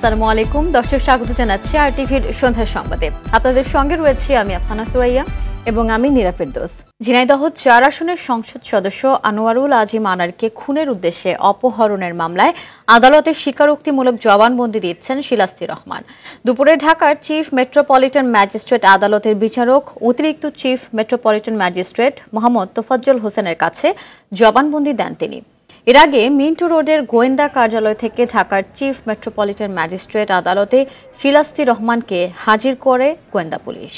আসসালামু আলাইকুম, দর্শক স্বাগত জানাচ্ছি আরটিভির সন্ধ্যার সংবাদে। আপনাদের সঙ্গে রয়েছে আমি আফসানা সুরাইয়া এবং আমি নীরা ফেরদৌস। ঝিনাইদহ 4 আসনের সংসদ সদস্য আনোয়ারুল আজিম আনারকে খুনের উদ্দেশ্যে অপহরণের মামলায় আদালতে স্বীকারোক্তিমূলক জবানবন্দি দিচ্ছেন শিলাস্তি রহমান। দুপুরে ঢাকার চিফ মেট্রোপলিটন ম্যাজিস্ট্রেট আদালতের বিচারক অতিরিক্ত chief metropolitan magistrate Mohammad Tofazzal হোসেনের কাছে জবানবন্দি দেন তিনি। এর আগে মিন্টু রোডের গোয়েন্দা কার্যালয় থেকে ঢাকার চিফ মেট্রোপলিটন ম্যাজিস্ট্রেট আদালতে শিলাস্তি রহমানকে হাজির করে গোয়েন্দা পুলিশ।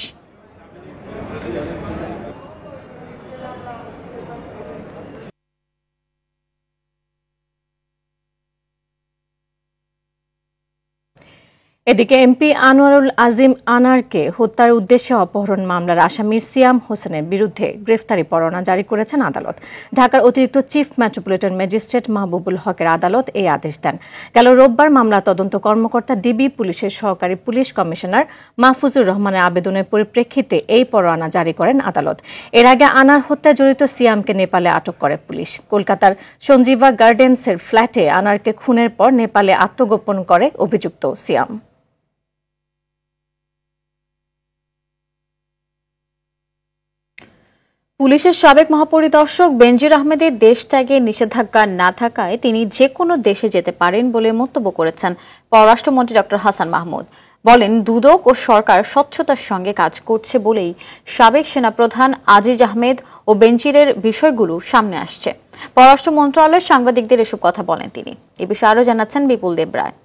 এদিকে এমপি আনোয়ারুল আজিম আনারকে হত্যার উদ্দেশ্যে অপহরণ মামলার আসামি সিয়াম হোসেনের বিরুদ্ধে গ্রেফতারি পরোয়ানা জারি করেছেন আদালত। ঢাকার অতিরিক্ত চিফ মেট্রোপলিটন ম্যাজিস্ট্রেট মাহবুবুল হকের আদালত এই আদেশ দেন। গেল রোববার মামলা তদন্ত কর্মকর্তা ডিবি পুলিশের সহকারী পুলিশ কমিশনার মাহফুজুর রহমানের আবেদনের পরিপ্রেক্ষিতে এই পরোয়ানা জারি করেন আদালত। এর আগে আনার হত্যায় জড়িত সিয়ামকে নেপালে আটক করে পুলিশ। কলকাতার সঞ্জীবা গার্ডেন্সের ফ্ল্যাটে আনারকে খুনের পর নেপালে আত্মগোপন করে অভিযুক্ত সিয়াম। পুলিশের সাবেক মহাপরিদর্শক বেনজির আহমেদের দেশ ত্যাগে নিষেধাজ্ঞা না থাকায় তিনি যে কোনো দেশে যেতে পারেন বলে মন্তব্য করেছেন পররাষ্ট্রমন্ত্রী ডক্টর হাসান মাহমুদ। বলেন, দুদক ও সরকার স্বচ্ছতার সঙ্গে কাজ করছে বলেই সাবেক সেনাপ্রধান আজিজ আহমেদ ও বেনজিরের বিষয়গুলো সামনে আসছে। পররাষ্ট্র মন্ত্রণালয়ের সাংবাদিকদের এসব কথা বলেন তিনি। এ বিষয়ে আরও জানাচ্ছেন বিপুল দেবরায়।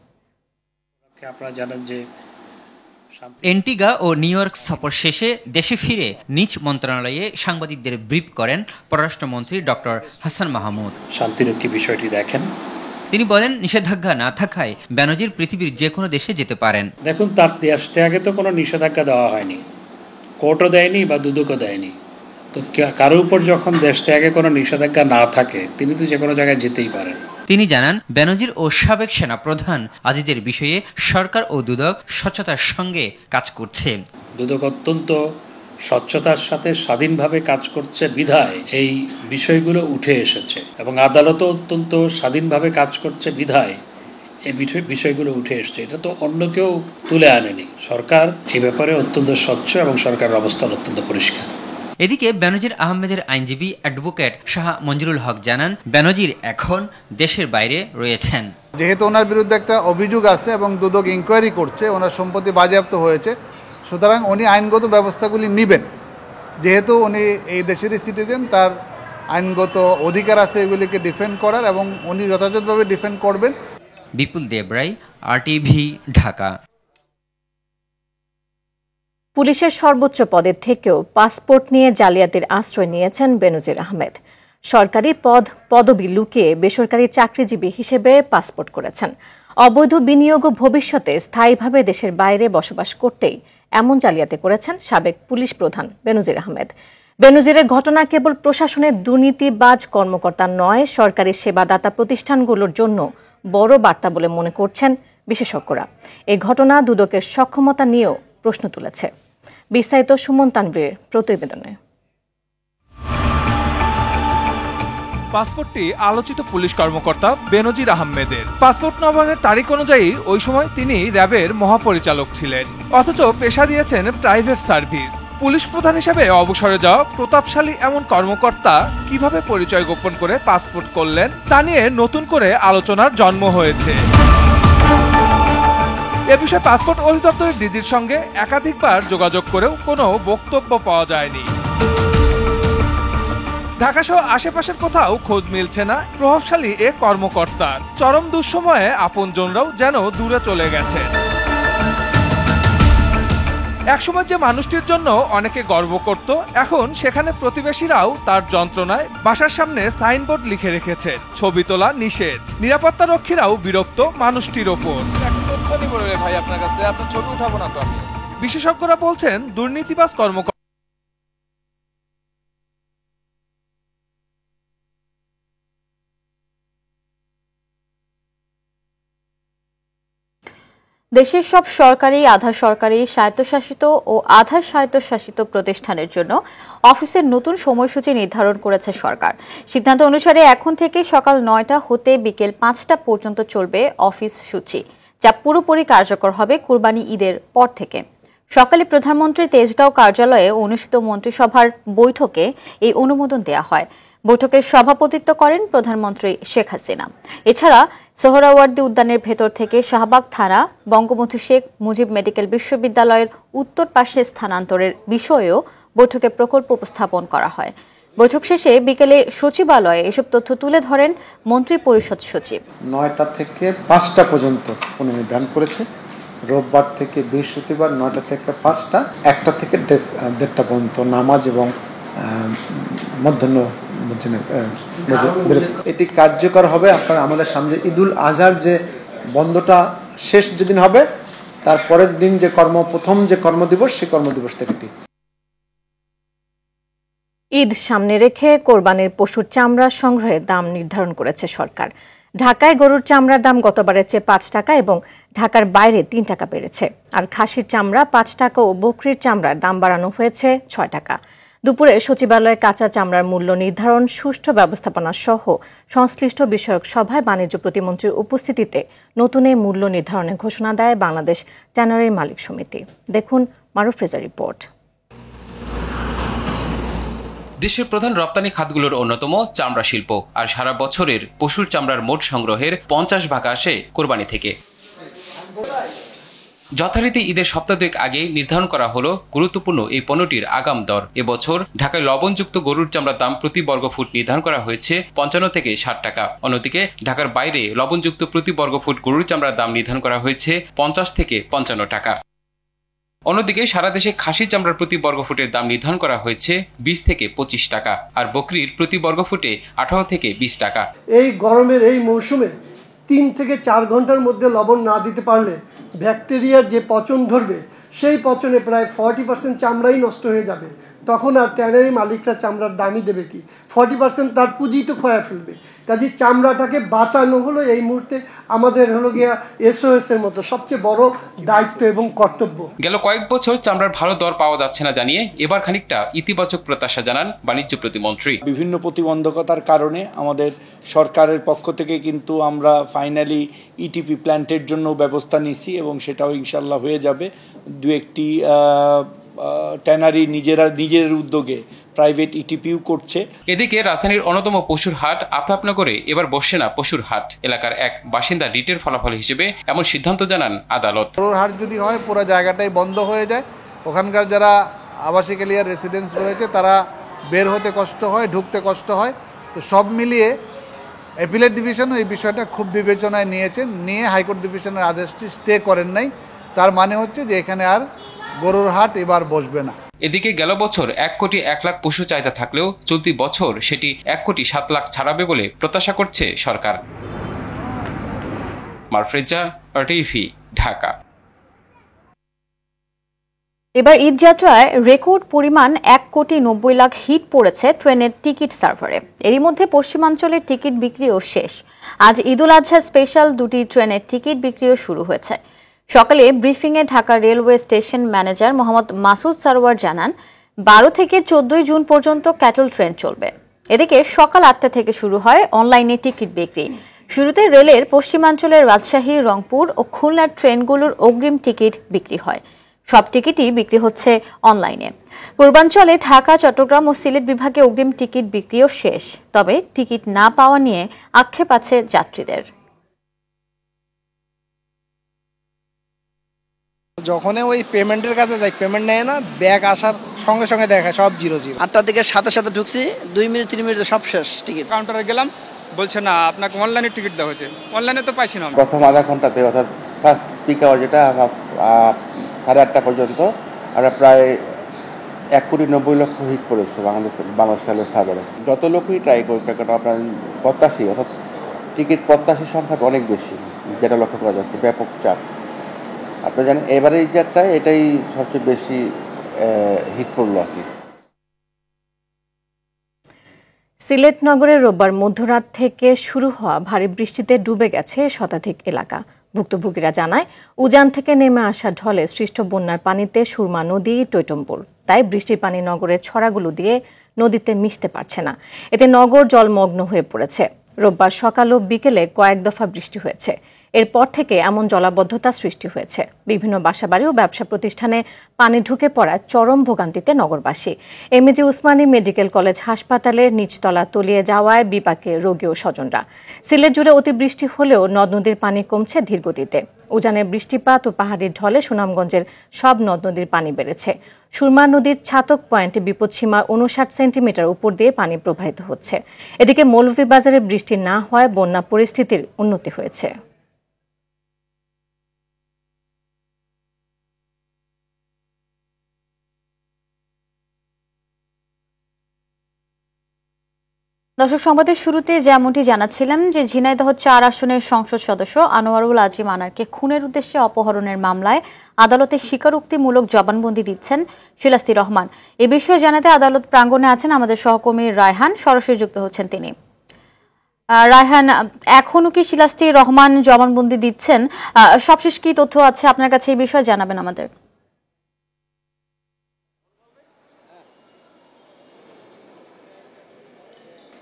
আপনারা জানেন যে এন্টিগা ও নিউ ইয়র্ক সফর শেষে দেশে ফিরে নিজ মন্ত্রণালয়ে সাংবাদিকদের ব্রিফ করেন পররাষ্ট্রমন্ত্রী ডক্টর হাসান মাহমুদ। শান্তিরক্ষী বিষয়টি দেখেন। তিনি বলেন, নিষেধাজ্ঞা না থাকায় বেনজির পৃথিবীর যে কোনো দেশে যেতে পারেন। দেখুন, তার দেশ ত্যাগে তো কোনো নিষেধাজ্ঞা দেওয়া হয়নি, কোর্টও দেয়নি বা দুদকও দেয়নি। তো কারোর উপর যখন দেশ ত্যাগে কোনো নিষেধাজ্ঞা না থাকে তিনি তো যে কোনো জায়গায় যেতেই পারেন। তিনি জানান, বেনজির ও সাবেক সেনা প্রধান আজিজের বিষয়ে সরকার ও দুদক স্বচ্ছতার সঙ্গে কাজ করছে। দুদক অত্যন্ত স্বচ্ছতার সাথে স্বাধীনভাবে কাজ করছে বিধায় এই বিষয়গুলো উঠে এসেছে, এবং আদালতও অত্যন্ত স্বাধীনভাবে কাজ করছে বিধায় এই বিষয়গুলো উঠে এসছে। এটা তো অন্য কেউ তুলে আনেনি। সরকার এই ব্যাপারে অত্যন্ত স্বচ্ছ এবং সরকারের অবস্থান অত্যন্ত পরিষ্কার। এদিকে বেনজির আহমেদের আইনজীবী অ্যাডভোকেট শাহ মঞ্জুরুল হক জানান, বেনজির এখন দেশের বাইরে রয়েছেন। যেহেতু ওনার বিরুদ্ধে একটা অভিযোগ আছে এবং দুদক ইনকোয়ারি করছে, ওনার সম্পত্তি বাজেয়াপ্ত হয়েছে, সুতরাং উনি আইনগত ব্যবস্থাগুলি নেবেন। যেহেতু উনি এই দেশেরই সিটিজেন, তার আইনগত অধিকার আছে এগুলিকে ডিফেন্ড করার, এবং উনি যথাযথভাবে ডিফেন্ড করবেন। বিপুল দেবরায়, আরটিভি, ঢাকা। পুলিশের সর্বোচ্চ পদের থেকেও পাসপোর্ট নিয়ে জালিয়াতির আশ্রয় নিয়েছেন বেনজির আহমেদ। সরকারি পদবি লুকিয়ে বেসরকারি চাকরিজীবী হিসেবে পাসপোর্ট করেছেন। অবৈধ বিনিয়োগ ও ভবিষ্যতে স্থায়ীভাবে দেশের বাইরে বসবাস করতেই এমন জালিয়াতি করেছেন সাবেক পুলিশ প্রধান বেনজির আহমেদ। বেনজিরের ঘটনা কেবল প্রশাসনের দুর্নীতিবাজ কর্মকর্তা নয়, সরকারি সেবাদাতা প্রতিষ্ঠানগুলোর জন্য বড় বার্তা বলে মনে করছেন বিশেষজ্ঞরা। এই ঘটনা দুদকের সক্ষমতা নিয়েও প্রশ্ন তুলেছে। বিস্তারিত সুমন তানভীরের প্রতিবেদনে। পাসপোর্টটি আলোচিত পুলিশ কর্মকর্তা বেনজির আহমেদের। পাসপোর্ট নবায়নের তারিখ অনুযায়ী ওই সময় তিনি র্যাবের মহাপরিচালক ছিলেন, অথচ পেশা দিয়েছেন প্রাইভেট সার্ভিস। পুলিশ প্রধান হিসেবে অবসরে যাওয়া প্রতাপশালী এমন কর্মকর্তা কিভাবে পরিচয় গোপন করে পাসপোর্ট করলেন তা নিয়ে নতুন করে আলোচনার জন্ম হয়েছে। এ বিষয়ে পাসপোর্ট অধিদপ্তরের ডিজির সঙ্গে একাধিকবার যোগাযোগ করেও কোনো বক্তব্য পাওয়া যায়নি। ঢাকা সহ আশেপাশের কোথাও খোঁজ মিলছে না প্রভাবশালী এ কর্মকর্তার। চরম দুঃসময়ে আপনজনরাও যেন দূরে চলে গেছেন। একসময় যে মানুষটির জন্য অনেকে গর্ব করত, এখন সেখানে প্রতিবেশীরাও তার যন্ত্রণায় বাসার সামনে সাইনবোর্ড লিখে রেখেছে, ছবি তোলা নিষেধ। নিরাপত্তা রক্ষীরাও বিরক্ত মানুষটির ওপর। ভাই আপনার কাছে আপনার ছবি উঠাবো না তো। বিশেষজ্ঞরা বলছেন, দুর্নীতিবাজ কর্মকর্তা দেশের সব সরকারি, আধা সরকারি, স্বায়ত্তশাসিত ও আধা স্বায়ত্তশাসিত প্রতিষ্ঠানের জন্য অফিসের নতুন সময়সূচি নির্ধারণ করেছে সরকার। সিদ্ধান্ত অনুসারে এখন থেকে সকাল ৯টা হতে বিকেল ৫টা পর্যন্ত চলবে অফিস সূচি। যা পুরোপুরি কার্যকর হবে কুরবানি ঈদের পর থেকে। সকালে প্রধানমন্ত্রীর তেজগাঁও কার্যালয়ে অনুষ্ঠিত মন্ত্রিসভার বৈঠকে এই অনুমোদন দেওয়া হয়। বৈঠকে সভাপতিত্ব করেন প্রধানমন্ত্রী শেখ হাসিনা। এছাড়া সোহরাওয়ার্দী উদ্যানের ভেতর থেকে শাহবাগ থানা, বঙ্গবন্ধু শেখ মুজিব মেডিকেল বিশ্ববিদ্যালয়ের উত্তর পাশে স্থানান্তরের বিষয়েও বৈঠকে প্রকল্প উপস্থাপন করা হয়। বৈঠক শেষে বিকেলে সচিবালয়ে এসব তথ্য তুলে ধরেন মন্ত্রী পরিষদ সচিব। 9টা থেকে 5টা পর্যন্ত পুনর্নির্ধারণ করেছে। রোববার থেকে বৃহস্পতিবার 9টা থেকে 5টা, 1টা থেকে 1:30টা পর্যন্ত নামাজ এবং মধ্যাহ্ন এটি কার্যকর হবে। আপনার আমাদের সামনে ঈদুল আজহার যে বন্ধটা শেষ যেদিন হবে তার পরের দিন যে প্রথম যে কর্মদিবস, সেই কর্মদিবস থেকে ঈদ সামনে রেখে কোরবানির পশুর চামড়া সংগ্রহের দাম নির্ধারণ করেছে সরকার। ঢাকায় গরুর চামড়ার দাম গতবারের চেয়ে 5 টাকা এবং ঢাকার বাইরে 3 টাকা বেড়েছে। আর খাসির চামড়া 5 টাকা ও বকরির চামড়ার দাম বাড়ানো হয়েছে 6 টাকা। দুপুরে সচিবালয়ে কাঁচা চামড়ার মূল্য নির্ধারণ, সুষ্ঠু ব্যবস্থাপনা সহ সংশ্লিষ্ট বিষয়ক সভায় বাণিজ্য প্রতিমন্ত্রীর উপস্থিতিতে নতুন এই মূল্য নির্ধারণের ঘোষণা দেয় বাংলাদেশ ট্যানারি মালিক সমিতি। দেখুন মারুফ রেজার রিপোর্ট। দেশের প্রধান রপ্তানি খাতগুলোর অন্যতম চামড়া শিল্প, আর সারা বছরের পশুর চামড়ার মোট সংগ্রহের 50% আসে কোরবানি থেকে। যথারীতি ঈদের সপ্তাহ দুয়েক আগে নির্ধারণ করা হলো গুরুত্বপূর্ণ এই পণ্যটির আগাম দর। এবছর ঢাকায় লবণযুক্ত গরুর চামড়ার দাম প্রতি বর্গফুট নির্ধারণ করা হয়েছে 55 থেকে 60 টাকা। অন্যদিকে ঢাকার বাইরে লবণযুক্ত প্রতি বর্গফুট গরুর চামড়ার দাম নির্ধারণ করা হয়েছে 50 থেকে 55 টাকা। অন্যদিকে সারা দেশে খাসির চামড়ার প্রতি বর্গফুটের দাম নির্ধারণ করা হয়েছে 20 থেকে 25 টাকা, আর বকরির প্রতি বর্গফুটে 18 থেকে 20 টাকা। এই গরমের এই মৌসুমে 3 থেকে 4 ঘন্টার মধ্যে লবণ না দিতে পারলে ব্যাকটেরিয়ার যে পচন ধরবে, সেই পচনে প্রায় 40% চামড়াই নষ্ট হয়ে যাবে। তখন আর ট্যানারি মালিকরা চামড়ার দামই দেবে কি? 40% তার পুঁজি তো খোয়া ফেলবে। কাজে চামড়াটাকে বাঁচানো হলো এই মুহূর্তে আমাদের হলো গিয়া SOS এর মতো সবচেয়ে বড় দায়িত্ব এবং কর্তব্য। গেল কয়েক বছর চামড়ার ভালো দর পাওয়া যাচ্ছে না জানিয়ে এবার খানিকটা ইতিবাচক প্রত্যাশা জানান বাণিজ্য প্রতিমন্ত্রী। বিভিন্ন প্রতিবন্ধকতার কারণে আমাদের সরকারের পক্ষ থেকে কিন্তু আমরা ফাইনালি ইটিপি প্ল্যান্টের জন্য ব্যবস্থা নিছি এবং সেটাও ইনশাল্লাহ হয়ে যাবে। দু একটি ট্যানারি নিজের উদ্যোগে প্রাইভেট ইটিপিও করছে। এদিকে রাজধানীর অন্যতম পশুর হাট আফতাবনগরে এবার বসছে না পশুর হাট। এলাকার এক বাসিন্দা রিটের ফলাফল হিসেবে এমন সিদ্ধান্ত জানান আদালত। গরুর হাট যদি হয় পুরো জায়গাটাই বন্ধ হয়ে যায়, ওখানকার যারা আবাসিক এরিয়ার রেসিডেন্টস রয়েছে তারা বের হতে কষ্ট হয়, ঢুকতে কষ্ট হয়। তো সব মিলিয়ে অ্যাপিলেট ডিভিশনও এই বিষয়টা খুব বিবেচনায় নিয়ে হাইকোর্ট ডিভিশনের আদেশটি স্টে করেন নাই। তার মানে হচ্ছে যে এখানে আর গরুর হাট এবার বসবে না। এদিকে গেল বছর 1 কোটি 1 লাখ পশু চাহিদা থাকলেও চলতি বছর সেটি 1 কোটি 7 লাখ ছাড়াবে বলে প্রত্যাশা করছে সরকার। মারফরেজা, টিভি, ঢাকা। এবার ঈদযাত্রায় রেকর্ড পরিমাণ 1 কোটি 90 লাখ হিট পড়েছে ট্রেনের টিকিট সার্ভারে। এরই মধ্যে পশ্চিমাঞ্চলের টিকিট বিক্রিও শেষ। আজ ঈদুল আজহা স্পেশাল 2টি ট্রেনের টিকিট বিক্রিও শুরু হয়েছে। সকালে ব্রিফিংয়ে Dhaka railway station manager Mohammad Masud Sarwar জানান 12 থেকে 14 জুন পর্যন্ত ক্যাটল ট্রেন চলবে। এদিকে সকাল 8টা থেকে শুরু হয় অনলাইনে টিকিট বিক্রি। শুরুতে রেলের পশ্চিমাঞ্চলের রাজশাহী, রংপুর ও খুলনার ট্রেনগুলোর অগ্রিম টিকিট বিক্রি হয়। সব টিকিটই বিক্রি হচ্ছে অনলাইনে। পূর্বাঞ্চলে ঢাকা, চট্টগ্রাম ও সিলেট বিভাগে অগ্রিম টিকিট বিক্রিও শেষ। তবে টিকিট না পাওয়া নিয়ে আক্ষেপ আছে যাত্রীদের। যখন ওই পেমেন্টের কাছে যাই, পেমেন্ট নেয় না, ব্যাগ আসার সঙ্গে সঙ্গে দেখায় সব 0 8টার দিকে সাথে ঢুকছি, 2 মিনিট 3 মিনিটে সব শেষ টিকিট। কাউন্টারে গেলাম, বলছে না আপনাকে অনলাইনে টিকিট দেওয়া হয়েছে। অনলাইনে তো পাইছি না। প্রথম আধা ঘন্টাতে অর্থাৎ ফার্স্ট পিক আওয়ার যেটা 8:30 পর্যন্ত আমরা প্রায় 1 কোটি 90 লক্ষ হিট করেছে বাংলাদেশ রেলের সার্ভারে। যত লোকই ট্রাই করুক না কেন আপনার প্রত্যাশী অর্থাৎ টিকিট প্রত্যাশীর সংখ্যা অনেক বেশি, যেটা লক্ষ্য করা যাচ্ছে, ব্যাপক চাপ। আপনি জানেন এবারে এই যাত্রায় এটাই সবচেয়ে বেশি হিট পড়লো আর কি। সিলেট নগরে রোববার মধ্যরাত থেকে শুরু হওয়া ভারী বৃষ্টিতে ডুবে গেছে শতাধিক এলাকা। ভুক্তভোগীরা জানায় উজান থেকে নেমে আসা ঢলে সৃষ্ট বন্যার পানিতে সুরমা নদী টইটম্বুর। তাই বৃষ্টির পানি নগরের ছড়াগুলো দিয়ে নদীতে মিশতে পারছে না। এতে নগর জলমগ্ন হয়ে পড়েছে। রোববার সকাল ও বিকেলে কয়েক দফা বৃষ্টি হয়েছে। এরপর থেকে এমন জলাবদ্ধতা সৃষ্টি হয়েছে। বিভিন্ন বাসাবাড়ি ও ব্যবসা প্রতিষ্ঠানে পানি ঢুকে পড়ায় চরম ভোগান্তিতে নগরবাসী। এমএজি উসমানী মেডিকেল কলেজ হাসপাতালের নিচতলা তলিয়ে যাওয়ায় বিপাকে রোগী ও স্বজনরা। সিলেট জুড়ে অতিবৃষ্টি হলেও নদ নদীর পানি কমছে ধীরগতিতে। উজানের বৃষ্টিপাত ও পাহাড়ির ঢলে সুনামগঞ্জের সব নদ নদীর পানি বেড়েছে। সুরমা নদীর ছাতক পয়েন্টে বিপদসীমার 59 সেন্টিমিটার উপর দিয়ে পানি প্রবাহিত হচ্ছে। এদিকে মৌলভীবাজারে বৃষ্টি না হওয়ায় বন্যা পরিস্থিতির উন্নতি হয়েছে। দর্শক, সংবাদের শুরুতে যেমনটি জানাচ্ছিলাম যে ঝিনাইদহ 4 আসনের সংসদ সদস্য আনোয়ারুল আজিম আনারকে খুনের উদ্দেশ্যে অপহরণের মামলায় আদালতে স্বীকারোক্তিমূলক জবানবন্দি দিচ্ছেন শিলাস্তি রহমান। এ বিষয়ে জানাতে আদালত প্রাঙ্গণে আছেন আমাদের সহকর্মী রায়হান, সরাসরি যুক্ত হচ্ছেন তিনি। রায়হান, এখনো কি শিলাস্তি রহমান জবানবন্দি দিচ্ছেন? সবশেষ কি তথ্য আছে আপনার কাছে এই বিষয়ে জানাবেন আমাদের।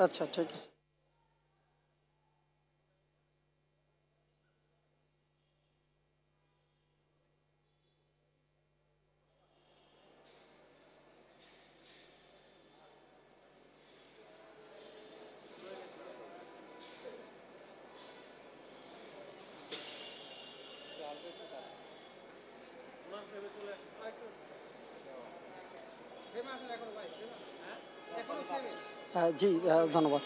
আচ্ছা, ঠিক আছে। জি, ধন্যবাদ।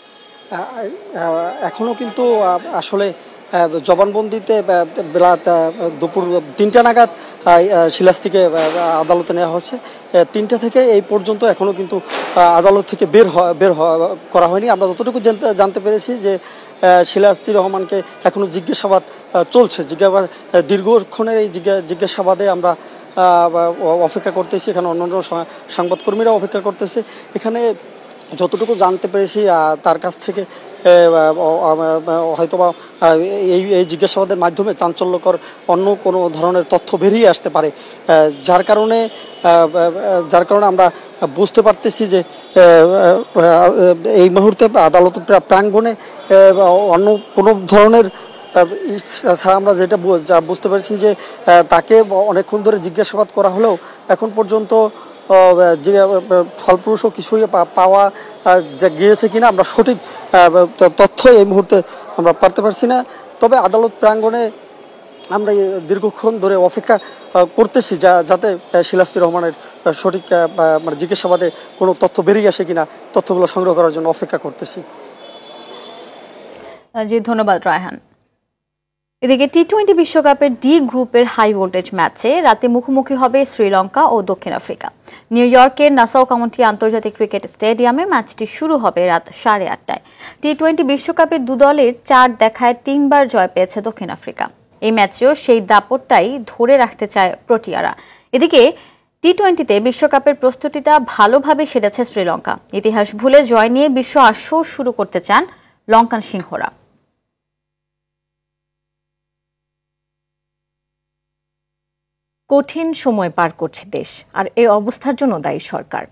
এখনও কিন্তু আসলে জবানবন্দিতে বেলা দুপুর 3টা নাগাদ শিলাস্তিকে আদালতে নেওয়া হচ্ছে। 3টা থেকে এই পর্যন্ত এখনও কিন্তু আদালত থেকে বের করা হয়নি। আমরা যতটুকু জানতে পেরেছি যে শিলাস্তি রহমানকে এখনও জিজ্ঞাসাবাদ চলছে। দীর্ঘক্ষণের এই জিজ্ঞাসাবাদে আমরা অপেক্ষা করতেছি। এখানে অন্যান্য সংবাদকর্মীরা অপেক্ষা করতেছে। এখানে যতটুকু জানতে পেরেছি তার কাছ থেকে হয়তোবা এই জিজ্ঞাসাবাদের মাধ্যমে চাঞ্চল্যকর অন্য কোনো ধরনের তথ্য বেরিয়ে আসতে পারে, যার কারণে আমরা বুঝতে পারতেছি যে এই মুহূর্তে আদালত প্রাঙ্গণে অন্য কোনো ধরনের ছাড়া আমরা যেটা বুঝতে পারছি যে তাকে অনেকক্ষণ ধরে জিজ্ঞাসাবাদ করা হলেও এখন পর্যন্ত যে ফলপ্রসূ কিছুই পাওয়া গিয়েছে কিনা আমরা সঠিক তথ্য এই মুহূর্তে আমরা পারতে পারছি না। তবে আদালত প্রাঙ্গণে আমরা দীর্ঘক্ষণ ধরে অপেক্ষা করতেছি যাতে শিলাস্তি রহমানের সঠিক মানে জিজ্ঞাসাবাদে কোনো তথ্য বেরিয়ে আসে কিনা তথ্যগুলো সংগ্রহ করার জন্য অপেক্ষা করতেছি। জি, ধন্যবাদ রায়হান। এদিকে টি-20 বিশ্বকাপের ডি গ্রুপের হাই ভোল্টেজ ম্যাচে রাতে মুখোমুখি হবে শ্রীলঙ্কা ও দক্ষিণ আফ্রিকা। নিউ ইয়র্কের নাসাউ কাউন্টি আন্তর্জাতিক ক্রিকেট স্টেডিয়ামে ম্যাচটি শুরু হবে রাত 8:30টায়। টি-20 বিশ্বকাপের দু দলের 4 দেখায় 3বার জয় পেয়েছে দক্ষিণ আফ্রিকা। এই ম্যাচেও সেই দাপটটাই ধরে রাখতে চায় প্রোটিয়ারা। এদিকে টি-20তে বিশ্বকাপের প্রস্তুতিটা ভালোভাবে সেরেছে শ্রীলঙ্কা। ইতিহাস ভুলে জয় নিয়ে বিশ্ব আসর শুরু করতে চান লঙ্কান সিংহরা। কঠিন সময় পার করছে দেশ, আর এই অবস্থার জন্য দায়ী সরকার।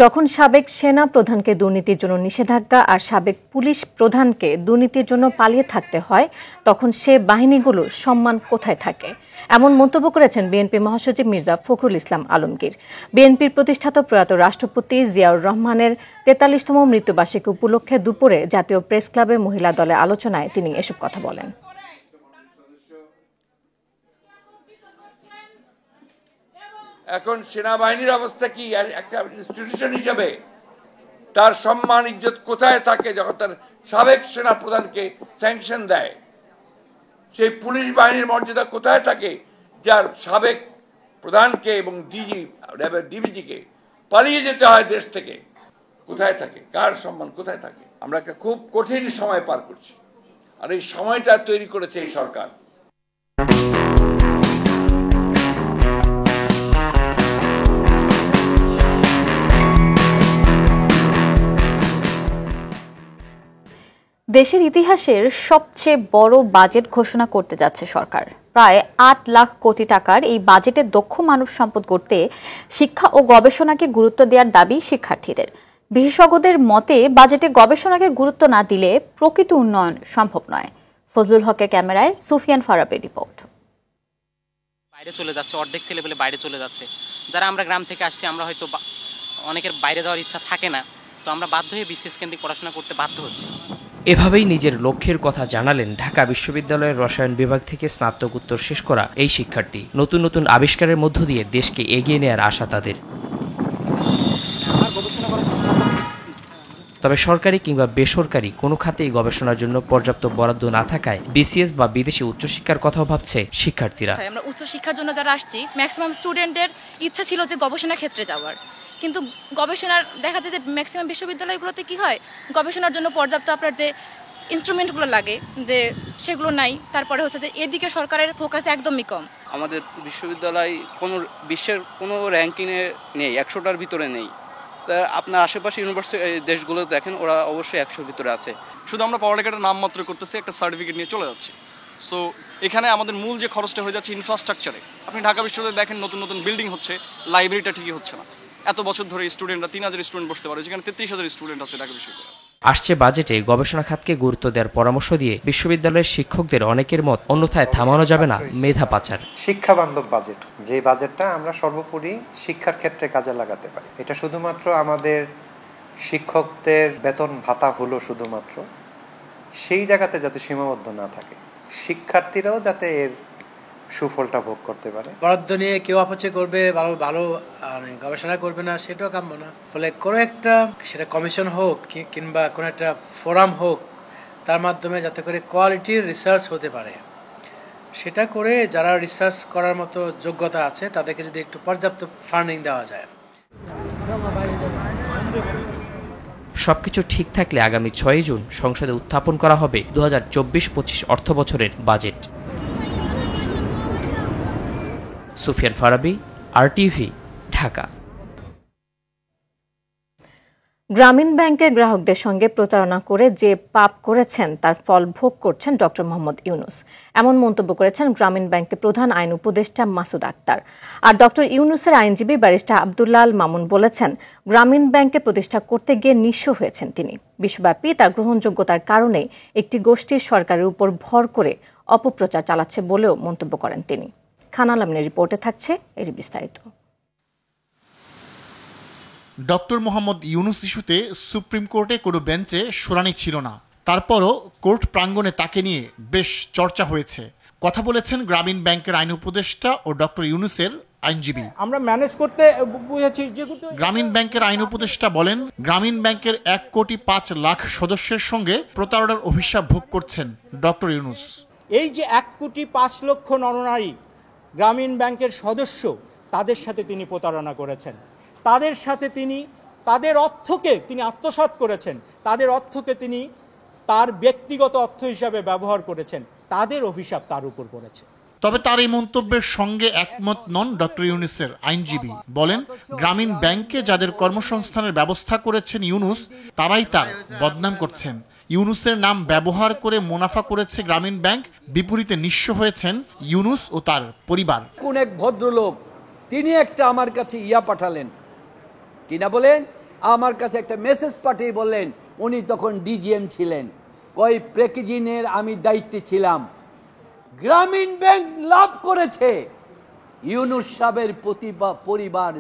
যখন সাবেক সেনা প্রধানকে দুর্নীতির জন্য নিষেধাজ্ঞা আর সাবেক পুলিশ প্রধানকে দুর্নীতির জন্য পালিয়ে থাকতে হয়, তখন সে বাহিনীগুলোর সম্মান কোথায় থাকে? এমন মন্তব্য করেছেন বিএনপি মহাসচিব মির্জা ফখরুল ইসলাম আলমগীর। বিএনপির প্রতিষ্ঠাতা প্রয়াত রাষ্ট্রপতি জিয়াউর রহমানের 43তম মৃত্যুবার্ষিকী উপলক্ষে দুপুরে জাতীয় প্রেস ক্লাবে মহিলা দলের আলোচনায় তিনি এসব কথা বলেন। এখন সেনাবাহিনীর অবস্থা কি? একটা ইনস্টিটিউশন হিসেবে তার সম্মান ইজ্জত কোথায় থাকে যখন তার সাবেক সেনা প্রধানকে স্যাংশন দেয়? সেই পুলিশ বাহিনীর মর্যাদা কোথায় থাকে যার সাবেক প্রধানকে এবং ডিবিজিকে পালিয়ে যেতে হয় দেশ থেকে? কোথায় থাকে? কার সম্মান কোথায় থাকে? আমরা একটা খুব কঠিন সময় পার করছি, আর এই সময়টা তৈরি করেছে এই সরকার। দেশের ইতিহাসের সবচেয়ে বড় বাজেট ঘোষণা করতে যাচ্ছে সরকার। প্রায় 8 লাখ কোটি টাকার এই বাজেটে দক্ষ মানব সম্পদ গড়তে শিক্ষা ও গবেষণাকে গুরুত্ব দেওয়ার দাবি শিক্ষার্থীদের। বিশেষজ্ঞদের মতে বাজেটে গবেষণাকে গুরুত্ব না দিলে প্রকৃত উন্নয়ন সম্ভব নয়। ফজলুল হকের ক্যামেরায় সুফিয়ান ফারাবের রিপোর্ট। বাইরে চলে যাচ্ছে, অর্ধেক ছেলেপেলে বাইরে চলে যাচ্ছে। যারা আমরা গ্রাম থেকে আসছি, আমরা হয়তো অনেকের বাইরে যাওয়ার ইচ্ছা থাকে না, তো আমরা বাধ্য হয়ে বিসিএস কেন্দ্রিক পড়াশোনা করতে বাধ্য হচ্ছি। এভাবেই নিজের লক্ষ্যের কথা জানালেন ঢাকা বিশ্ববিদ্যালয়ের রসায়ন বিভাগ থেকে স্নাতকোত্তর শেষ করা এই শিক্ষার্থী। নতুন নতুন আবিষ্কারের মধ্য দিয়ে দেশকে এগিয়ে নেওয়ার আশা তাদের। তবে সরকারি কিংবা বেসরকারি কোনো খাতেই গবেষণার জন্য পর্যাপ্ত বরাদ্দ না থাকায় বিসিএস বা বিদেশি উচ্চশিক্ষার কথাও ভাবছে শিক্ষার্থীরা। আমরা উচ্চশিক্ষার জন্য যারা আসছি, ম্যাক্সিমাম স্টুডেন্টের ইচ্ছা ছিল যে গবেষণা ক্ষেত্রে যাওয়ার, কিন্তু গবেষণার দেখা যায় যে ম্যাক্সিমাম বিশ্ববিদ্যালয়গুলোতে কি হয়, গবেষণার জন্য পর্যাপ্ত আপনার যে ইনস্ট্রুমেন্টগুলো লাগে যে সেগুলো নাই। তারপরে হচ্ছে যে এদিকে সরকারের ফোকাস একদমই কম। আমাদের বিশ্ববিদ্যালয় কোনো বিশ্বের কোনো র্যাঙ্কিংয়ে নেই, 100টার ভিতরে নেই। আপনার আশেপাশে ইউনিভার্সিটি দেশগুলো দেখেন, ওরা অবশ্যই 100-র ভিতরে আছে। শুধু আমরা পড়ালেখাটার নাম মাত্র করতেছি, একটা সার্টিফিকেট নিয়ে চলে যাচ্ছি। সো এখানে আমাদের মূল যে খরচটা হয়ে যাচ্ছে ইনফ্রাস্ট্রাকচারে। আপনি ঢাকা বিশ্ববিদ্যালয়ে দেখেন নতুন নতুন বিল্ডিং হচ্ছে, লাইব্রেরিটা ঠিকই হচ্ছে না। এত বছর ধরে স্টুডেন্টরা 3000 স্টুডেন্ট বসতে পারে, যেখানে 33,000 স্টুডেন্ট আছে ঢাকা বিশ্ববিদ্যালয়ে। আসছে বাজেটে গবেষণা খাতকে গুরুত্ব দেওয়ার পরামর্শ দিয়ে বিশ্ববিদ্যালয়ের শিক্ষকদের অনেকের মত, অন্যথায় থামানো যাবে না মেধা পাচার। শিক্ষা বান্ধব বাজেট, যে বাজেটটা আমরা সর্বোপরি শিক্ষার ক্ষেত্রে কাজে লাগাতে পারি। এটা শুধুমাত্র আমাদের শিক্ষকদের বেতন ভাতা হলো শুধুমাত্র, সেই জায়গাতে যাতে সীমাবদ্ধ না থাকে, শিক্ষার্থীরাও যাতে এর সুফলটা ভোগ করতে পারে। বরাদ্দ নিয়ে কেউ অপচয় করবে, ভালো গবেষণা করবে না, সেটাও কাম্য না। ফলে কোনো একটা, সেটা কমিশন হোক কিংবা কোনো একটা ফোরাম হোক, তার মাধ্যমে যাতে করে কোয়ালিটির রিসার্চ হতে পারে, সেটা করে যারা রিসার্চ করার মতো যোগ্যতা আছে তাদেরকে যদি একটু পর্যাপ্ত ফান্ডিং দেওয়া যায়। সবকিছু ঠিক থাকলে আগামী 6 জুন সংসদে উত্থাপন করা হবে 2024-25 অর্থ বছরের বাজেট। সুফিয়ান ফারাবি, আরটিভি, ঢাকা। গ্রামীণ ব্যাংকের গ্রাহকদের সঙ্গে প্রতারণা করে যে পাপ করেছেন তার ফল ভোগ করছেন ডক্টর মোহাম্মদ ইউনুস, এমন মন্তব্য করেছেন গ্রামীণ ব্যাংকের প্রধান আইন উপদেষ্টা মাসুদ আক্তার। আর ডক্টর ইউনুসের আইনজীবী ব্যারিস্টার আব্দুল্লাহ আল মামুন বলেছেন, গ্রামীণ ব্যাংকে প্রতিষ্ঠা করতে গিয়ে নিঃস্ব হয়েছেন তিনি। বিশ্বব্যাপী তার গ্রহণযোগ্যতার কারণে একটি গোষ্ঠীর সরকারের উপর ভর করে অপপ্রচার চালাচ্ছে বলেও মন্তব্য করেন তিনি। খান আলমের রিপোর্টে থাকছে এর বিস্তারিত। ডক্টর মোহাম্মদ ইউনুস ইস্যুতে সুপ্রিম কোর্টে কোনো বেঞ্চে শুনানি ছিল না, তারপরও কোর্ট প্রাঙ্গণে তাকে নিয়ে বেশ চর্চা হয়েছে। কথা বলেছেন গ্রামীণ ব্যাংকের আইন উপদেষ্টা ও ডক্টর ইউনুসের আইনজীবী। আমরা ম্যানেজ করতে বুঝেছি যে গ্রামীণ ব্যাংকের আইন উপদেষ্টা বলেন, গ্রামীণ ব্যাংকের 1,05,00,000 সদস্যের সঙ্গে প্রতারণার অভিশাপ ভোগ করছেন ডক্টর ইউনুস। এই যে 1,05,00,000 নরনারী গ্রামীণ ব্যাংকের সদস্য, তাদের সাথে তিনি প্রতারণা করেছেন। তাদের সাথে তিনি তাদের অর্থকে তিনি আত্মসাৎ করেছেন, তাদের অর্থকে তিনি তার ব্যক্তিগত অর্থ হিসাবে ব্যবহার করেছেন। তাদের অভিশাপ তার উপর পড়েছে। তবে তার এই মন্তব্যের সঙ্গে একমত নন ডক্টর ইউনুসের আইনজীবী। বলেন, গ্রামীণ ব্যাংকে যাদের কর্মসংস্থানের ব্যবস্থা করেছেন ইউনুস, তারাই তার বদনাম করছেন। ইউনুসের নাম ব্যবহার করে মুনাফা করেছে গ্রামীণ ব্যাংক, বিপরীতে নিঃস্ব হয়েছেন ইউনুস ও তার পরিবার। কোন এক ভদ্রলোক তিনি একটা আমার কাছে পাঠালেন, কিনা বলেন, আমার কাছে একটা মেসেজ পাঠিয়ে বললেন, উনি তখন ডিজিএম ছিলেন, কই প্যাকেজিংয়ের আমি দায়িত্বে ছিলাম, গ্রামীণ ব্যাংক লাভ করেছে। ইউনুস সাহেবের পরিবার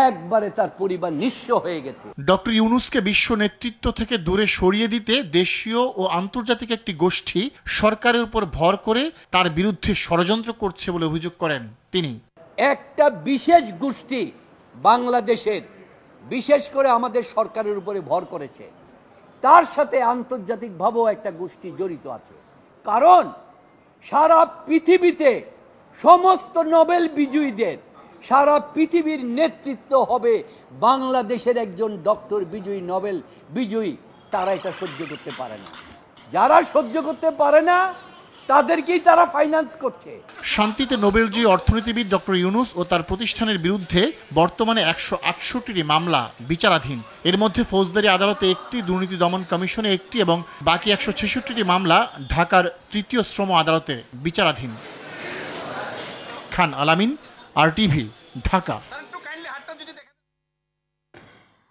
একবারে, তার পরিবার নিঃস্ব হয়ে গেছে। ডক্টর ইউনুসকে বিশ্ব নেতৃত্ব থেকে দূরে সরিয়ে দিতে দেশীয় ও আন্তর্জাতিক একটি গোষ্ঠী সরকারের উপর ভর করে তার বিরুদ্ধে ষড়যন্ত্র করছে বলে অভিযোগ করেন তিনি। একটা বিশেষ গোষ্ঠী বাংলাদেশের, বিশেষ করে আমাদের সরকারের উপরে ভর করেছে, তার সাথে আন্তর্জাতিকভাবেও একটা গোষ্ঠী জড়িত আছে। কারণ সারা পৃথিবীতে সমস্ত নোবেল বিজয়ীদের, সারা পৃথিবীর নেতৃত্ব হবে বাংলাদেশের একজন ডক্টর বিজয়ী, নোবেল বিজয়ী। তারা এটা সহ্য করতে পারে না। যারা সহ্য করতে পারে না তাদেরকেই তারা ফাইন্যান্স করছে। শান্তিতে নোবেলজয়ী অর্থনীতিবিদ ডক্টর ইউনুস ও তার প্রতিষ্ঠানের বিরুদ্ধে বর্তমানে 168টি মামলা বিচারাধীন। এর মধ্যে ফৌজদারি আদালতে একটি, দুর্নীতি দমন কমিশনে একটি এবং বাকি 166টি মামলা ঢাকার তৃতীয় শ্রম আদালতে বিচারাধীন। খান আলামিন, আরটিভি, ঢাকা।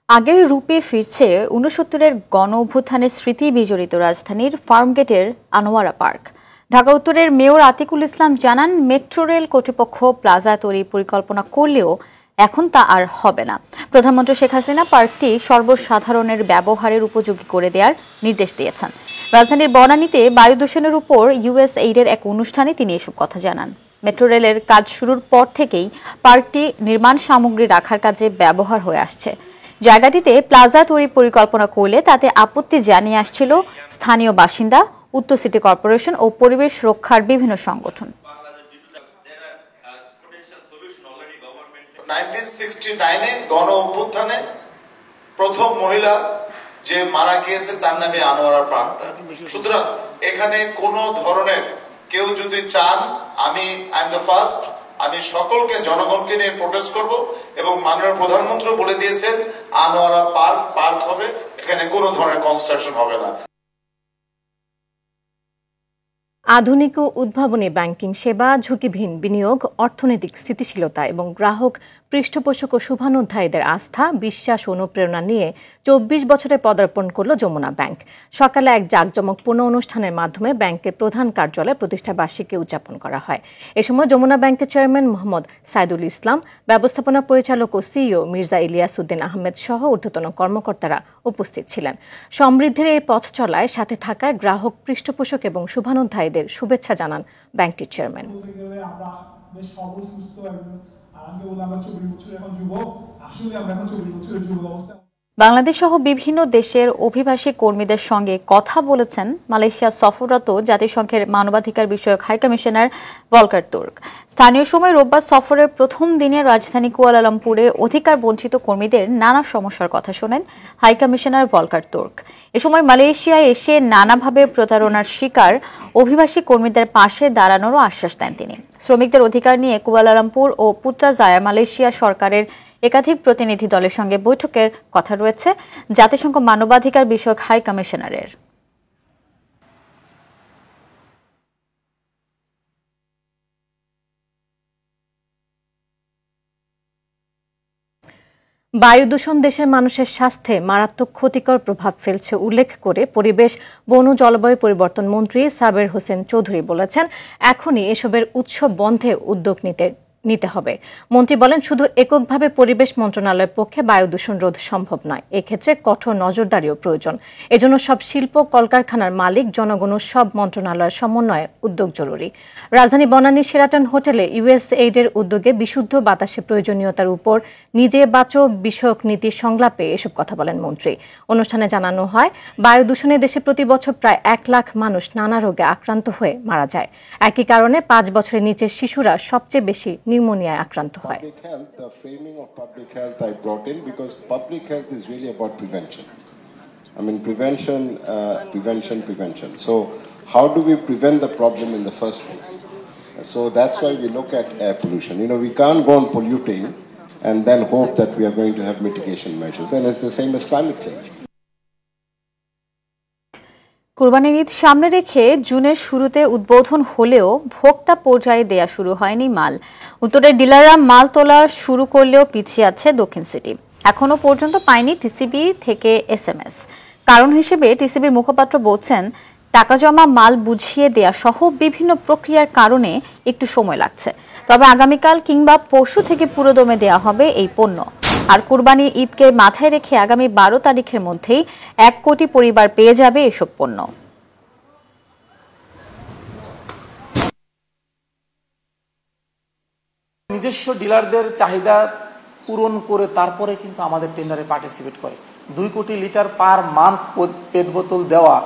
আগের রূপে ফিরছে 69-এর গণ অভ্যুত্থানের স্মৃতি বিজড়িত রাজধানীর ফার্মগেটের আনোয়ারা পার্ক। ঢাকা উত্তরের মেয়র আতিকুল ইসলাম জানান, মেট্রো রেল কর্তৃপক্ষ প্লাজা তৈরির পরিকল্পনা করলেও এখন তা আর হবে না। প্রধানমন্ত্রী শেখ হাসিনা পার্কটি সর্বসাধারণের ব্যবহারের উপযোগী করে দেওয়ার নির্দেশ দিয়েছেন। রাজধানীর বনানীতে বায়ু দূষণের উপর USAID-এর এক অনুষ্ঠানে তিনি এসব কথা জানান। মেট্রো রেলের কাজ শুরুর পর থেকেই পার্কটি নির্মাণ সামগ্রী রাখার কাজে ব্যবহার হয়ে আসছে। জায়গাটিতে প্লাজা তৈরির পরিকল্পনা করলে তাতে আপত্তি জানিয়ে আসছিল স্থানীয় বাসিন্দা, উত্তর সিটি কর্পোরেশন ও পরিবেশ রক্ষার বিভিন্ন সংগঠন। 1969-এ গণ অভ্যুত্থানে প্রথম মহিলা যে মারা গিয়েছেন তার নামে আনোয়ারা পার্কটা। সুতরাং এখানে কোনো ধরনের কেউ যদি চান, আমি এম দ্য ফার্স্ট, আমি সকলকে জনগণকে নিয়ে প্রোটেস্ট করব এবং মাননীয় প্রধানমন্ত্রী বলে দিয়েছেন আনোয়ারা পার্ক হবে, এখানে কোনো ধরনের কনস্ট্রাকশন হবে না। আধুনিক ও উদ্ভাবনী ব্যাংকিং সেবা, ঝুঁকিহীন বিনিয়োগ, অর্থনৈতিক স্থিতিশীলতা এবং গ্রাহক পৃষ্ঠপোষক ও শুভানুধ্যায়ীদের আস্থা, বিশ্বাস ও অনুপ্রেরণা নিয়ে 24 বছরে পদার্পণ করল যমুনা ব্যাংক। সকালে এক জাঁকজমকপূর্ণ অনুষ্ঠানের মাধ্যমে ব্যাংকের প্রধান কার্যালয়ে প্রতিষ্ঠাবার্ষিকী উদযাপন করা হয়। এ সময় যমুনা ব্যাংকের চেয়ারম্যান মোহাম্মদ সাইদুল ইসলাম, ব্যবস্থাপনা পরিচালক ও সিইও মির্জা ইলিয়াস উদ্দিন আহমেদ সহ ঊর্ধ্বতন কর্মকর্তারা উপস্থিত ছিলেন। সমৃদ্ধির এই পথ চলায় সাথে থাকায় গ্রাহক পৃষ্ঠপোষক এবং শুভানুধ্যায়ীদের শুভেচ্ছা জানান ব্যাংকটির চেয়ারম্যান। বাংলাদেশ সহ বিভিন্ন দেশের অভিবাসী কর্মীদের সঙ্গে কথা বলেছেন মালয়েশিয়া সফররত জাতিসংঘের মানবাধিকার বিষয়ক হাইকমিশনার ভলকার তুর্ক। স্থানীয় সময় রোববার সফরের প্রথম দিনে রাজধানী কুয়ালালামপুরে অধিকার বঞ্চিত কর্মীদের নানা সমস্যার কথা শোনেন হাইকমিশনার ভলকার তুর্ক। এ সময় মালয়েশিয়ায় এসে নানাভাবে প্রতারণার শিকার অভিবাসী কর্মীদের পাশে দাঁড়ানোরও আশ্বাস দেন তিনি। শ্রমিকদের অধিকার নিয়ে কুয়ালালামপুর ও পুত্রাজায়া মালয়েশিয়া সরকারের একাধিক প্রতিনিধি দলের সঙ্গে বৈঠকের কথা রয়েছে জাতিসংঘ মানবাধিকার বিষয়ক হাই কমিশনারের। বায়ু দূষণ দেশের মানুষের স্বাস্থ্যে মারাত্মক ক্ষতিকর প্রভাব ফেলছে উল্লেখ করে পরিবেশ, বন ও জলবায়ু পরিবর্তন মন্ত্রী সাবের হোসেন চৌধুরী বলেছেন, এখনই এসবের উৎস বন্ধে উদ্যোগ নিতে হবে। মন্ত্রী বলেন, শুধু এককভাবে পরিবেশ মন্ত্রণালয়ের পক্ষে বায়ু দূষণ রোধ সম্ভব নয়, এক্ষেত্রে কঠোর নজরদারিও প্রয়োজন। এজন্য সব শিল্প কলকারখানার মালিক, জনগণ ও সব মন্ত্রণালয়ের সমন্বয়ে উদ্যোগ জরুরি। রাজধানী বনানীর শেরাটন হোটেলে USAID-এর উদ্যোগে বিশুদ্ধ বাতাসে প্রয়োজনীয়তার উপর নিজে বাঁচো বিষয়ক নীতি সংলাপে এসব কথা বলেন মন্ত্রী। অনুষ্ঠানে জানানো হয়, বায়ু দূষণে দেশে প্রতি বছর প্রায় 1 লাখ মানুষ নানা রোগে আক্রান্ত হয়ে মারা যায়। একই কারণে 5 বছরের নিচের শিশুরা সবচেয়ে বেশি নিউমোনিয়ায় আক্রান্ত হয়। The framing of public health I brought in because public health is really about prevention. I mean prevention. So how do we prevent the problem in the first place? So that's why we look at air pollution. You know, we can't go on polluting and then hope that we are going to have mitigation measures. And it's the same as climate change. কুরবানির ঈদ সামনে রেখে জুনের শুরুতে উদ্বোধন হলেও ভোক্তা পর্যায়ে দেয়া শুরু হয়নি মাল। উত্তরের ডিলাররা মাল তোলা শুরু করলেও পিছিয়ে আছে দক্ষিণ সিটি। এখনো পর্যন্ত পায়নি টিসিবি থেকে SMS। কারণ হিসেবে টিসিবির মুখপাত্র বলছেন, টাকা জমা, মাল বুঝিয়ে দেয়া সহ বিভিন্ন প্রক্রিয়ার কারণে একটু সময় লাগছে। তবে আগামীকাল কিংবা পরশু থেকে পুরোদমে দেয়া হবে এই পণ্য। আর কুরবানির ঈদকে মাথায় রেখে আগামী 12 তারিখের মধ্যেই 1 কোটি পরিবার পেয়ে যাবে এসব পণ্য। নিজস্ব ডিলারদের চাহিদা পূরণ করে তারপরে কিন্তু আমাদের টেন্ডারে পার্টিসিপেট করে। 2 কোটি লিটার পার মান্থ পেট বোতল দেওয়া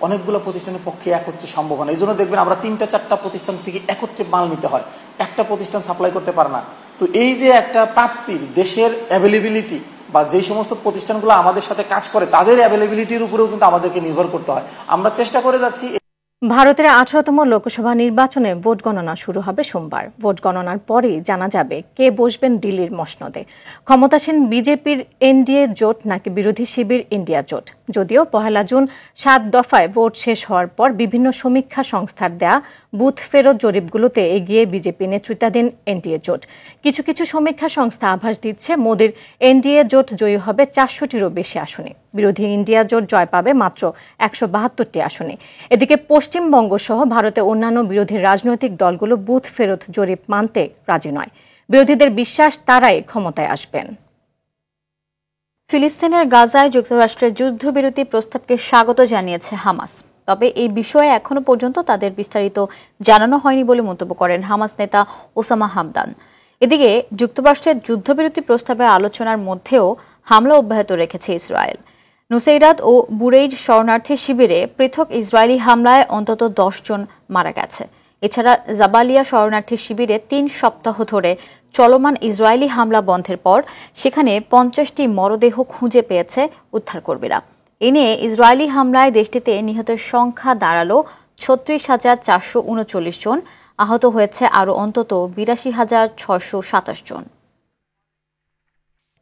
অনেকগুলো প্রতিষ্ঠানের পক্ষে একত্রে সম্ভব হয় না। এই জন্য দেখবেন আমরা 3-4টা প্রতিষ্ঠান থেকে একত্রে মাল নিতে হয়, একটা প্রতিষ্ঠান সাপ্লাই করতে পারে না। তো এই যে একটা প্রাপ্তি, দেশের অ্যাভেলেবিলিটি বা যে সমস্ত প্রতিষ্ঠানগুলো আমাদের সাথে কাজ করে তাদের অ্যাভেলেবিলিটির উপরেও কিন্তু আমাদেরকে নির্ভর করতে হয়। আমরা চেষ্টা করে যাচ্ছি। ভারতের 18তম লোকসভা নির্বাচনে ভোট গণনা শুরু হবে সোমবার। ভোট গণনার পরেই জানা যাবে কে বসবেন দিল্লির মসনদে, ক্ষমতাসীন বিজেপির এনডিএ জোট নাকি বিরোধী শিবির ইন্ডিয়া জোট। যদিও 1 জুন 7 দফায় ভোট শেষ হওয়ার পর বিভিন্ন সমীক্ষা সংস্থার দেয়া বুথ ফেরত জরিপগুলোতে এগিয়ে বিজেপি নেতৃত্বাধীন এনডিএ জোট। কিছু কিছু সমীক্ষা সংস্থা আভাস দিচ্ছে মোদির এনডিএ জোট জয়ী হবে 400টিরও বেশি আসনে। বিরোধী ইন্ডিয়া জোট জয় পাবে মাত্র 172টি আসনে। এদিকে পশ্চিমবঙ্গ সহ ভারতের অন্যান্য বিরোধী রাজনৈতিক দলগুলো বুথ ফেরত জরিপ মানতে রাজি নয়। বিরোধীদের বিশ্বাস তারাই ক্ষমতায় আসবেন। ফিলিস্তিনের গাজায় যুক্তরাষ্ট্রের যুদ্ধবিরতি প্রস্তাবকে স্বাগত জানিয়েছে হামাস। তবে এই বিষয়ে এখনো পর্যন্ত তাদের বিস্তারিত জানানো হয়নি বলে মন্তব্য করেন হামাস নেতা ওসামা হামদান। এদিকে যুক্তরাষ্ট্রের যুদ্ধবিরতি প্রস্তাবের আলোচনার মধ্যেও হামলা অব্যাহত রেখেছে ইসরায়েল। নুসেইরাত ও বুরেইজ শরণার্থী শিবিরে পৃথক ইসরায়েলি হামলায় অন্তত 10 জন মারা গেছে। এছাড়া জাবালিয়া শরণার্থী শিবিরে 3 সপ্তাহ ধরে চলমান ইসরায়েলি হামলা বন্ধের পর সেখানে 50টি মরদেহ খুঁজে পেয়েছে উদ্ধারকর্মীরা। এ নিয়ে ইসরায়েলি হামলায় দেশটিতে নিহতের সংখ্যা দাঁড়ালো 36,439 জন, আহত হয়েছে আরও অন্তত 82,627 জন।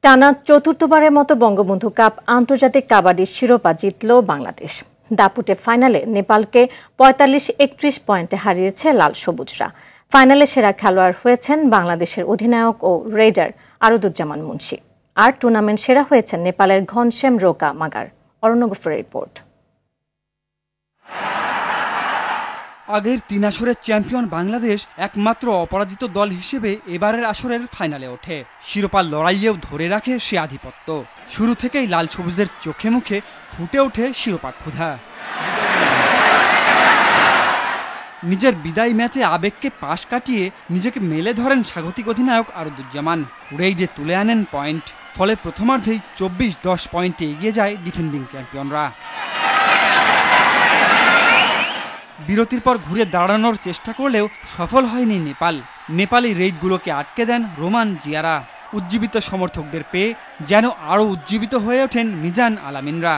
টানা চতুর্থবারের মতো বঙ্গবন্ধু কাপ আন্তর্জাতিক কাবাডি শিরোপা জিতল বাংলাদেশ। দাপুটে ফাইনালে নেপালকে 45-31 পয়েন্টে হারিয়েছে লাল সবুজরা। ফাইনালে সেরা খেলোয়াড় হয়েছেন বাংলাদেশের অধিনায়ক ও রেডার আরুদুজ্জামান মুন্সি। আর টুর্নামেন্ট সেরা হয়েছেন নেপালের ঘনশ্যাম রোকা মাগার। অরণ্য গুফের রিপোর্ট। আগের 3 আসরের চ্যাম্পিয়ন বাংলাদেশ একমাত্র অপরাজিত দল হিসেবে এবারের আসরের ফাইনালে ওঠে। শিরোপার লড়াইয়েও ধরে রাখে সে আধিপত্য। শুরু থেকেই লাল সবুজদের চোখে মুখে ফুটে ওঠে শিরোপা ক্ষুধা। নিজের বিদায় ম্যাচে আবেগকে পাশ কাটিয়ে নিজেকে মেলে ধরেন স্বাগতিক অধিনায়ক আরুদুজ্জামান। রেইডে তুলে আনেন পয়েন্ট। ফলে প্রথমার্ধেই 24-10 পয়েন্টে এগিয়ে যায় ডিফেন্ডিং চ্যাম্পিয়নরা। বিরতির পর ঘুরে দাঁড়ানোর চেষ্টা করলেও সফল হয়নি নেপাল। নেপালি রেইডগুলোকে আটকে দেন রোমান জিয়ারা। উজ্জীবিত সমর্থকদের পেয়ে যেন আরও উজ্জীবিত হয়ে ওঠেন মিজান আলামিনরা।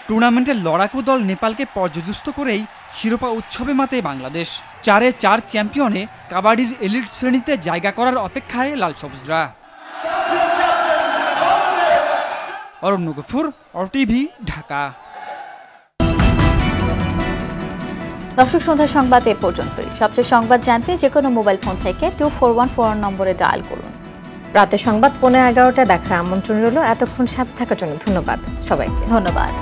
টুর্নামেন্টের লড়াকু দল নেপালকে পর্যদুস্ত করেই শিরোপা উৎসবে মাতে বাংলাদেশ। 4-4 চ্যাম্পিয়নে কাবাডির এলিট শ্রেণীতে জায়গা করার অপেক্ষায় লাল সবুজরা। অরণ্য গফুর, RTV, ঢাকা। দর্শক, সন্ধ্যা সংবাদ এ পর্যন্তই। সবশেষ সংবাদ জানতে যে কোনো মোবাইল ফোন থেকে 2414 নম্বরে ডায়াল করুন। রাতে সংবাদ 11:15 দেখার আমন্ত্রণ রইল। এতক্ষণ সাথে থাকার জন্য ধন্যবাদ সবাইকে। ধন্যবাদ।